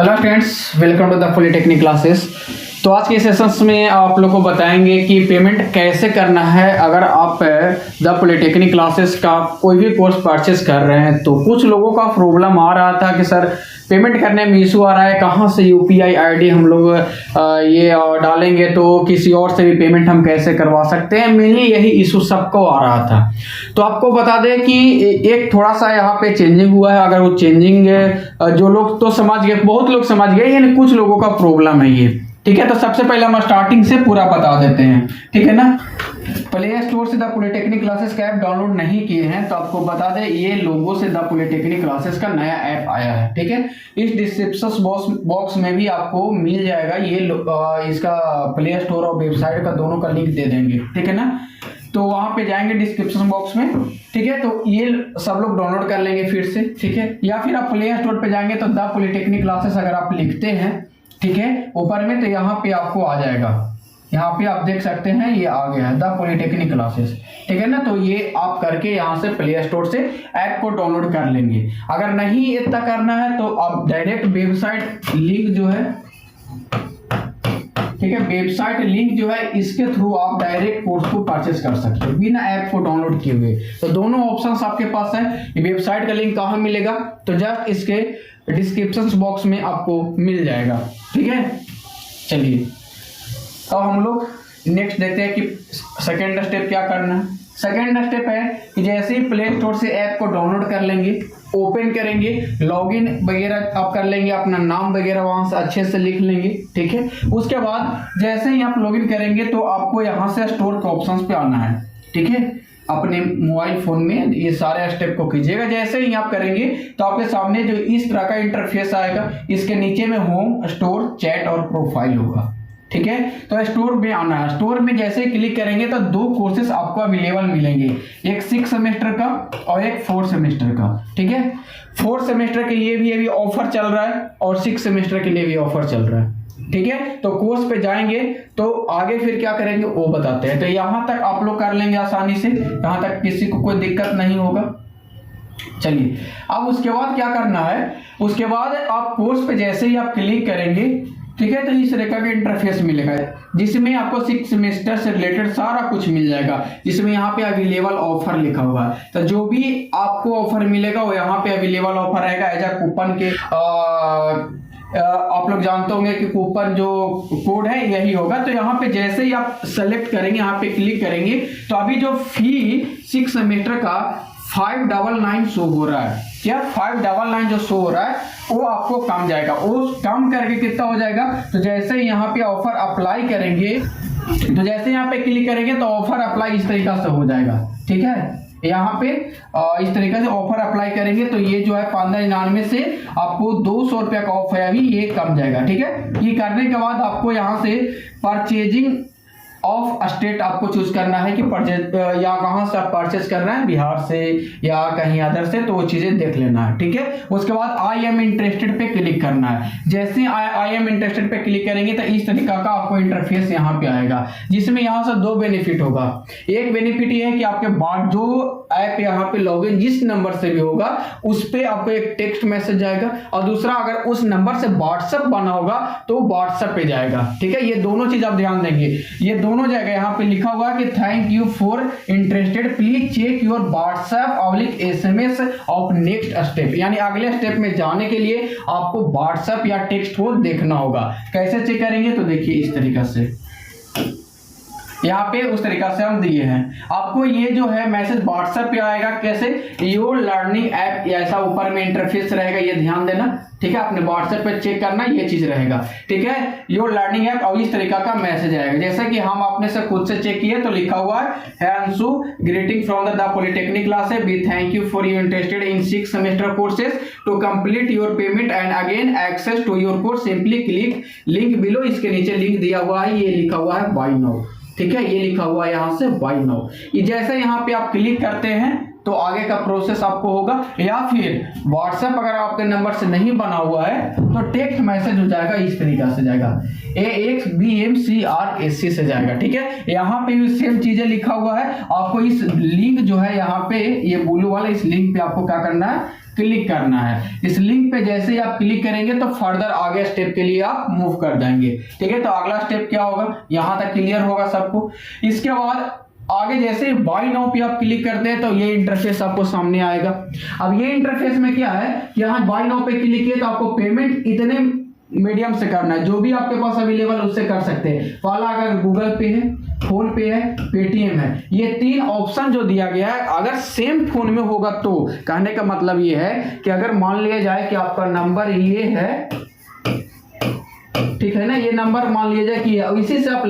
Hello friends, welcome to the polytechnic classes. तो आज के सेशंस में आप लोग को बताएंगे कि पेमेंट कैसे करना है। अगर आप द पॉलिटेक्निक क्लासेस का कोई भी कोर्स परचेस कर रहे हैं तो कुछ लोगों का प्रॉब्लम आ रहा था कि सर पेमेंट करने में इशू आ रहा है, कहाँ से यूपीआई आईडी हम लोग ये डालेंगे तो किसी और से भी पेमेंट हम कैसे करवा सकते हैं। मेनली यही इशू सबको आ रहा था। तो आपको बता दें कि एक थोड़ा सा यहाँ पे चेंजिंग हुआ है। अगर वो चेंजिंग जो लोग तो समझ गए, बहुत लोग समझ गए, यानी कुछ लोगों का प्रॉब्लम है ये। ठीक है, तो सबसे पहले हम स्टार्टिंग से पूरा बता देते हैं। ठीक है ना। प्ले स्टोर से द पॉलिटेक्निक क्लासेस का ऐप डाउनलोड नहीं किए हैं तो आपको बता दें ये लोगों से द पॉलिटेक्निक क्लासेस का नया ऐप आया है। ठीक है, इस डिस्क्रिप्शन बॉक्स में भी आपको मिल जाएगा ये इसका प्ले स्टोर और वेबसाइट का दोनों का लिंक दे देंगे। ठीक है ना। तो वहां पे जाएंगे डिस्क्रिप्शन बॉक्स में। ठीक है, तो ये सब लोग डाउनलोड कर लेंगे फिर से। ठीक है, या फिर आप प्ले स्टोर पे जाएंगे तो द पॉलिटेक्निक क्लासेस अगर आप लिखते हैं, ठीक है, ऊपर में, तो यहाँ पे आपको आ जाएगा। यहाँ पे आप देख सकते हैं ये आ गया है द पॉलिटेक्निक क्लासेस। ठीक है ना। तो ये आप करके यहाँ से प्ले स्टोर से ऐप को डाउनलोड कर लेंगे। अगर नहीं इतना करना है तो आप डायरेक्ट वेबसाइट लिंक जो है, ठीक है, वेबसाइट लिंक जो है इसके थ्रू आप डायरेक्ट कोर्स को परचेस कर सकते हो बिना ऐप को डाउनलोड किए हुए। तो दोनों ऑप्शंस आपके पास है। वेबसाइट का लिंक कहाँ मिलेगा तो जस्ट इसके डिस्क्रिप्शन बॉक्स में आपको मिल जाएगा। ठीक है, चलिए अब हम लोग नेक्स्ट देखते हैं कि सेकेंड स्टेप क्या करना है। सेकेंड स्टेप है कि जैसे ही प्ले स्टोर से ऐप को डाउनलोड कर लेंगे, ओपन करेंगे, लॉगिन वगैरह आप कर लेंगे, अपना नाम वगैरह वहां से अच्छे से लिख लेंगे। ठीक है, उसके बाद जैसे ही आप लॉगिन करेंगे तो आपको यहाँ से स्टोर के ऑप्शंस पे आना है। ठीक है, अपने मोबाइल फोन में ये सारे स्टेप को कीजिएगा। जैसे ही आप करेंगे तो आपके सामने जो इस तरह का इंटरफेस आएगा, इसके नीचे में होम, स्टोर, चैट और प्रोफाइल होगा। ठीक है, तो स्टोर में आना है। स्टोर में जैसे ही क्लिक करेंगे तो दो कोर्सेस आपको अवेलेबल मिलेंगे, एक 6 सेमेस्टर का और एक 4 सेमेस्टर का। ठीक है, 4 सेमेस्टर के लिए भी अभी ऑफर चल रहा है और 6 सेमेस्टर के लिए भी ऑफर चल रहा है। ठीक है, तो कोर्स पे जाएंगे तो आगे फिर क्या करेंगे वो बताते हैं। तो यहाँ तक आप लोग कर लेंगे आसानी से, यहाँ तक किसी को कोई दिक्कत नहीं होगा। चलिए अब उसके बाद क्या करना है, उसके बाद आप कोर्स पे जैसे ही आप क्लिक करेंगे, ठीक है, तो इस तरह का इंटरफेस मिलेगा जिसमें आपको 6 सेमेस्टर से रिलेटेड सारा कुछ मिल जाएगा, जिसमें यहाँ पे अवेलेबल ऑफर लिखा हुआ है। तो जो भी आपको ऑफर मिलेगा वो यहाँ पे अवेलेबल ऑफर रहेगा एज अ कूपन के। आप लोग जानते होंगे कि कूपन जो कोड है यही होगा। तो यहाँ पे जैसे ही आप सेलेक्ट करेंगे, यहाँ पे क्लिक करेंगे तो अभी जो फी 6 सेमेस्टर का 599 शो हो रहा है, क्या 599 जो शो हो रहा है वो आपको कम जाएगा। वो कम करके कितना हो जाएगा, तो जैसे ही यहाँ पे ऑफर अप्लाई करेंगे, तो जैसे यहाँ पे क्लिक करेंगे तो ऑफर अप्लाई इस तरीका से हो जाएगा। ठीक है, यहाँ पे इस तरीके से ऑफर अप्लाई करेंगे तो ये जो है 1599 से आपको 200 रुपया का ऑफ है, अभी ये कम जाएगा। ठीक है, ये करने के बाद आपको यहाँ से परचेजिंग ऑफ स्टेट आपको चूज करना है कि परचेज या कहाँ से आप परचेज कर रहे हैं, बिहार से या कहीं अदर से, तो वो चीजें देख लेना है। ठीक है, उसके बाद आई एम इंटरेस्टेड पे क्लिक करना है। जैसे आई एम इंटरेस्टेड पे क्लिक करेंगे तो इस तरीका का आपको इंटरफेस यहाँ पे आएगा, जिसमें यहाँ से 2 बेनिफिट होगा। एक बेनिफिट ये है कि आपके बाद जो ऐप यहाँ पे लॉगिन जिस नंबर से भी होगा उस पे आपको एक टेक्स्ट मैसेज जाएगा, और दूसरा अगर उस नंबर से व्हाट्सएप बना होगा तो व्हाट्सएप पे जाएगा। ठीक है, ये दोनों चीज आप ध्यान देंगे। ये दोनों जगह यहाँ पे लिखा हुआ है कि thank you for interested, please check your WhatsApp of next step, यानी अगले स्टेप में जाने के लिए आपको व्हाट्सएप या टेक्स्ट को देखना होगा। कैसे चेक करेंगे तो देखिए इस तरीका से, यहाँ पे उस तरीका से हम दिए हैं। आपको ये जो है मैसेज व्हाट्सएप पे आएगा, कैसे, योर लर्निंग ऐप, ऐसा ऊपर में इंटरफेस रहेगा, ये ध्यान देना। ठीक है, आपने व्हाट्सएप पे चेक करना, ये चीज रहेगा। ठीक है, योर लर्निंग ऐप, और इस तरीका का मैसेज आएगा। जैसा कि हम अपने से खुद से चेक किए तो लिखा हुआ है Anshu, greeting from the polytechnic class, we thank you for your interested in 6 semester courses to complete your payment and again access to your course simply click link below. इसके नीचे लिंक दिया हुआ है, ये लिखा हुआ है बाय नाउ। ठीक है, ये लिखा हुआ है यहाँ से बाय नाउ। ये जैसे यहाँ पे आप क्लिक करते हैं तो आगे का प्रोसेस आपको होगा, या फिर व्हाट्सएप अगर आपके नंबर से नहीं बना हुआ है तो टेक्स्ट मैसेज हो जाएगा, इस तरीका से जाएगा, AXBMCRSC से जाएगा। ठीक है, यहाँ पे भी सेम चीजें लिखा हुआ है। आपको इस लिंक जो है यहाँ पे ये ब्लू वाला, इस लिंक पे आपको क्या करना है, क्लिक करना है। इस लिंक पे जैसे ही आप क्लिक करेंगे तो फर्दर आगे स्टेप के लिए आप मूव कर जाएंगे। ठीक है, तो अगला स्टेप क्या होगा, यहां तक क्लियर होगा सबको। इसके बाद आगे जैसे ही बाय नाउ पे आप क्लिक करते हैं तो ये इंटरफेस आपको सामने आएगा। अब ये इंटरफेस में क्या है कि यहाँ बाय नाउ पे क्लिक किए तो आपको पेमेंट इतने मीडियम से करना है, जो भी आपके पास अवेलेबल उससे कर सकते हैं। पहला अगर गूगल पे है, फोन पे है, पेटीएम है, ये 3 ऑप्शन जो दिया गया है अगर सेम फोन में होगा तो कहने का मतलब ये है कि अगर मान लिया जाए कि आपका नंबर ये है, ठीक है ना, ये नंबर मान लिया जाए कि इसी से आप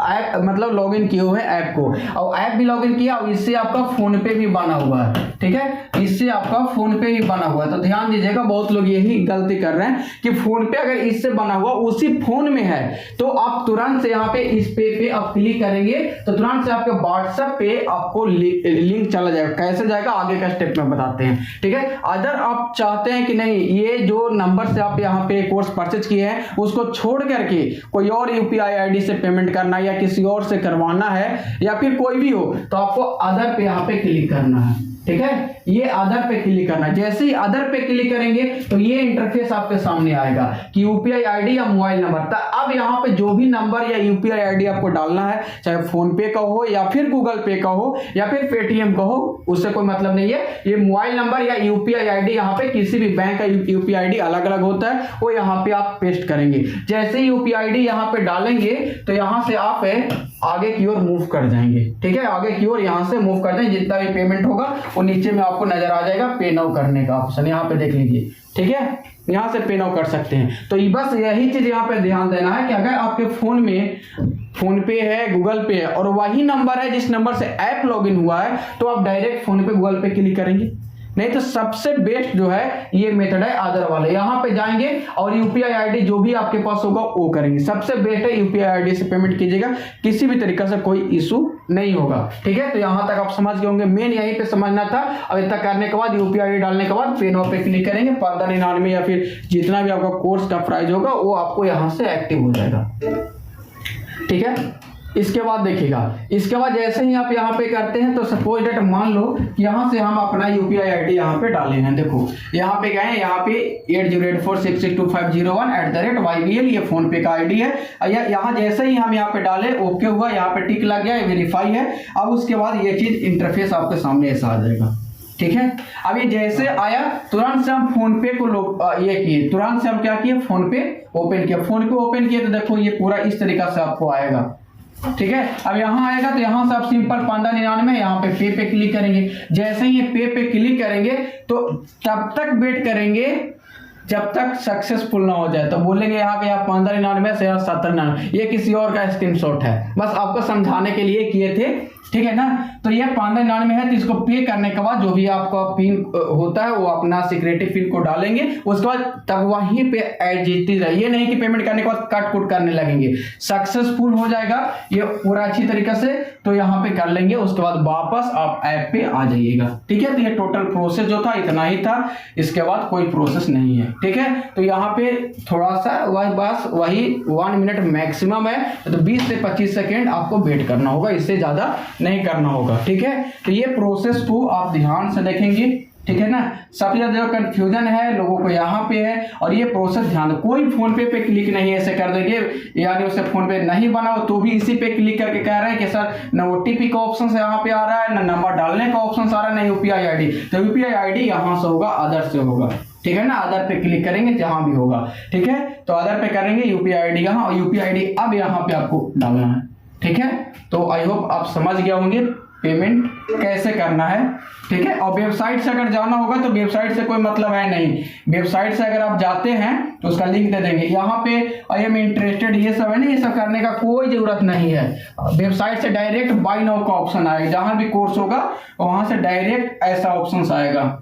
ऐप मतलब लॉगिन किए हुए हैं ऐप को, और ऐप भी लॉगिन किया और इससे आपका फोन पे भी बना हुआ है। ठीक है, इससे आपका फोन पे भी बना हुआ है। तो ध्यान दीजिएगा, बहुत लोग यही गलती कर रहे हैं कि फोन पे अगर इससे बना हुआ उसी फोन में है तो आप तुरंत से यहाँ पे इस पे आप क्लिक करेंगे तो तुरंत से आपके व्हाट्सएप पे आपको लिंक चला जाएगा। कैसे जाएगा आगे का स्टेप में बताते हैं। ठीक है, अगर आप चाहते हैं कि नहीं ये जो नंबर से आप यहाँ पे कोर्स परचेज किए हैं उसको छोड़ करके कोई और यूपीआई आईडी से पेमेंट करना या किसी और से करवाना है या फिर कोई भी हो, तो आपको अदर पे यहाँ पे क्लिक करना है। ठीक है, ये अदर पे क्लिक करना। जैसे ही अदर पे क्लिक करेंगे तो ये इंटरफेस आपके सामने आएगा कि यूपीआई आईडी या मोबाइल नंबर। तो अब यहाँ पे जो भी नंबर या यूपीआई आईडी आपको डालना है, चाहे फोन पे का हो या फिर गूगल पे का हो या फिर पेटीएम का हो, उससे कोई मतलब नहीं है। ये मोबाइल नंबर या यूपीआई आईडी यहाँ पे किसी भी बैंक का यूपीआई आईडी अलग अलग होता है, वो यहाँ पे आप पेस्ट करेंगे। जैसे ही यूपीआई आईडी यहाँ पे डालेंगे तो यहाँ से आप आगे की ओर मूव कर जाएंगे। ठीक है, आगे की ओर यहाँ से मूव कर जाएंगे। जितना भी पेमेंट होगा वो नीचे में आपको नजर आ जाएगा पे नाउ करने का ऑप्शन, यहाँ पे देख लीजिए। ठीक है, यहाँ से पे नाउ कर सकते हैं। तो बस यही चीज यहाँ पे ध्यान देना है कि अगर आपके फोन में फोन पे है, गूगल पे है और वही नंबर है जिस नंबर से ऐप लॉगिन हुआ है तो आप डायरेक्ट फोन पे गूगल पे क्लिक करेंगे। नहीं तो सबसे बेस्ट जो है ये मेथड है अदर वाले। यहाँ पे जाएंगे और यूपीआई आईडी जो भी आपके पास होगा वो करेंगे। सबसे बेस्ट है यूपीआई आईडी से पेमेंट कीजिएगा, किसी भी तरीके से कोई इशू नहीं होगा। ठीक है, तो यहाँ तक आप समझ गए होंगे। मेन यहीं पे समझना था। अब इतना करने के बाद यूपीआई आईडी डालने के बाद पे नाउ पे क्लिक करेंगे। 1599 या फिर जितना भी आपका कोर्स का प्राइस होगा वो आपको यहाँ से एक्टिव हो जाएगा। ठीक है, इसके बाद देखिएगा, इसके बाद जैसे ही आप यहाँ पे करते हैं तो सपोज डेट मान लो कि यहाँ से हम अपना यूपीआई आईडी यहाँ पे डाले हैं। देखो यहाँ पे गए, यहाँ पे 8084662501 ये फोन पे का आईडी है। यहाँ जैसे ही हम यहाँ पे डाले ओके हुआ, यहाँ पे टिक लग गया, वेरीफाई है। अब उसके बाद ये चीज इंटरफेस आपके सामने ऐसा आ जाएगा। ठीक है, अब ये जैसे आया तुरंत से हम फोन पे को ये किए, तुरंत से हम क्या किए, फोन पे ओपन किया। फोन पे ओपन किए तो देखो ये पूरा इस तरीका से आपको आएगा। ठीक है, अब यहाँ आएगा तो यहाँ से आप सिंपल 1599 यहाँ पे क्लिक करेंगे। जैसे ही ये पे क्लिक करेंगे तो तब तक वेट करेंगे जब तक सक्सेसफुल ना हो जाए। तो बोलेंगे यहाँ पे आप 1599 से 1799, ये किसी और का स्क्रीनशॉट है, बस आपको समझाने के लिए किए थे। ठीक है ना, तो ये 1599 है। तो इसको पे करने के बाद जो भी आपका पिन होता है वो अपना सिक्योरिटी पिन को डालेंगे। उसके बाद तब वहीं पे एडजिटी रहे, ये नहीं कि पेमेंट करने के बाद कट कुट करने लगेंगे। सक्सेसफुल हो जाएगा ये पूरा अच्छी तरीके से, तो यहाँ पे कर लेंगे। उसके बाद वापस आप ऐप पे आ जाइएगा। ठीक है, तो ये टोटल प्रोसेस जो था इतना ही था, इसके बाद कोई प्रोसेस नहीं है। ठीक है, तो यहाँ पे थोड़ा सा बस वही 1 मिनट मैक्सिमम है, तो 20 से 25 सेकेंड आपको वेट करना होगा, इससे ज्यादा नहीं करना होगा। ठीक है, तो ये प्रोसेस को आप ध्यान से देखेंगे। ठीक है ना, सबसे ज्यादा जो कंफ्यूजन है लोगों को यहाँ पे है, और ये प्रोसेस ध्यान दो, कोई फोन पे क्लिक नहीं ऐसे कर देंगे, यानी उससे फोन पे नहीं बनाओ तो भी इसी पे क्लिक करके कह रहे हैं कि सर ना ओटीपी का ऑप्शन यहाँ पे आ रहा है, ना नंबर डालने का ऑप्शन आ रहा है, ना यूपीआई आईडी। तो यूपीआई आईडी यहाँ से होगा, अदर से होगा। ठीक है ना, अदर पे क्लिक करेंगे जहां भी होगा। ठीक है, तो अदर पे करेंगे, यूपीआई आईडी यहाँ, और यूपीआई आईडी अब यहाँ पे आपको डालना है। ठीक है, तो आई होप आप समझ गए होंगे पेमेंट कैसे करना है। ठीक है, और वेबसाइट से अगर जाना होगा तो वेबसाइट से कोई मतलब है नहीं। वेबसाइट से अगर आप जाते हैं तो उसका लिंक दे देंगे। यहाँ पे आई एम इंटरेस्टेड ये सब है ना, ये सब करने का कोई जरूरत नहीं है। वेबसाइट से डायरेक्ट बाय नाउ का ऑप्शन आएगा, जहां भी कोर्स होगा वहां से डायरेक्ट ऐसा ऑप्शन आएगा।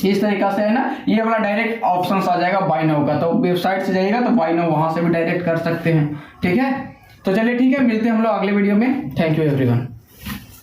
इस तरीका से है ना, ये वाला डायरेक्ट ऑप्शन आ जाएगा बाय नाउ का। तो वेबसाइट से जाइएगा तो बाय नाउ वहां से भी डायरेक्ट कर सकते हैं। ठीक है, तो चलिए ठीक है, मिलते हैं हम लोग अगले वीडियो में। Thank you everyone.